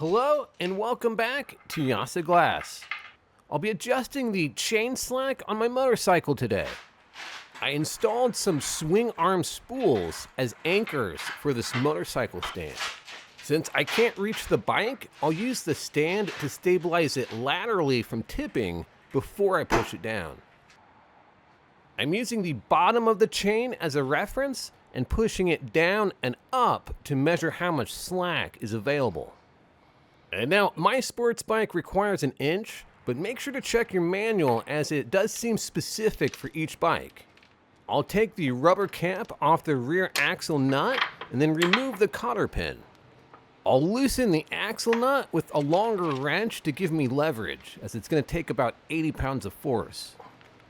Hello and welcome back to Jasa Glass. I'll be adjusting the chain slack on my motorcycle today. I installed some swing arm spools as anchors for this motorcycle stand. Since I can't reach the bike, I'll use the stand to stabilize it laterally from tipping before I push it down. I'm using the bottom of the chain as a reference and pushing it down and up to measure how much slack is available. And now, my sports bike requires an inch, but make sure to check your manual as it does seem specific for each bike. I'll take the rubber cap off the rear axle nut and then remove the cotter pin. I'll loosen the axle nut with a longer wrench to give me leverage, as it's going to take about 80 pounds of force.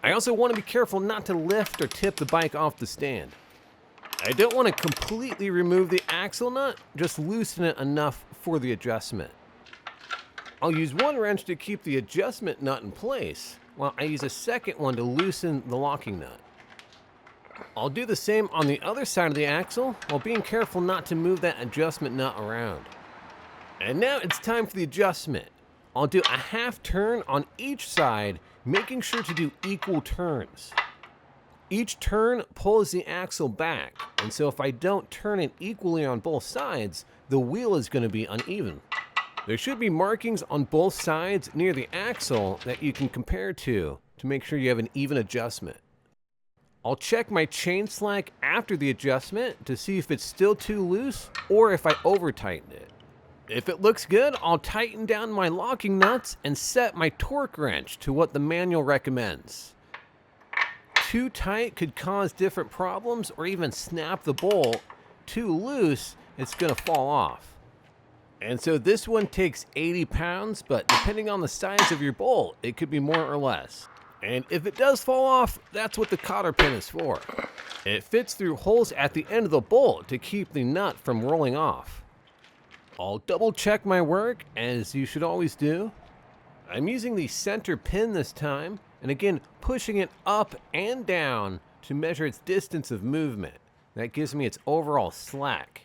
I also want to be careful not to lift or tip the bike off the stand. I don't want to completely remove the axle nut, just loosen it enough for the adjustment. I'll use one wrench to keep the adjustment nut in place, while I use a second one to loosen the locking nut. I'll do the same on the other side of the axle, while being careful not to move that adjustment nut around. And now it's time for the adjustment. I'll do a half turn on each side, making sure to do equal turns. Each turn pulls the axle back, and so if I don't turn it equally on both sides, the wheel is going to be uneven. There should be markings on both sides near the axle that you can compare to make sure you have an even adjustment. I'll check my chain slack after the adjustment to see if it's still too loose or if I over-tightened it. If it looks good, I'll tighten down my locking nuts and set my torque wrench to what the manual recommends. Too tight could cause different problems or even snap the bolt. Too loose, it's going to fall off. And so this one takes 80 pounds, but depending on the size of your bolt, it could be more or less. And if it does fall off, that's what the cotter pin is for. It fits through holes at the end of the bolt to keep the nut from rolling off. I'll double check my work, as you should always do. I'm using the center pin this time, and again, pushing it up and down to measure its distance of movement. That gives me its overall slack.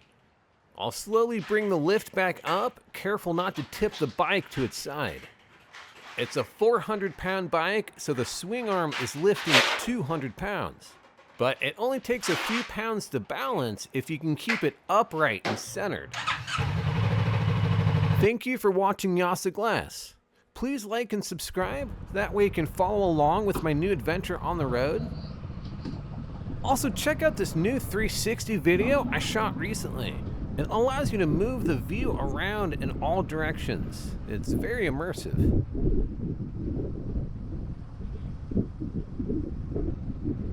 I'll slowly bring the lift back up, careful not to tip the bike to its side. It's a 400-pound bike, so the swing arm is lifting 200 pounds. But it only takes a few pounds to balance if you can keep it upright and centered. Thank you for watching Jasa Glass. Please like and subscribe, that way you can follow along with my new adventure on the road. Also, check out this new 360 video I shot recently. It allows you to move the view around in all directions. It's very immersive.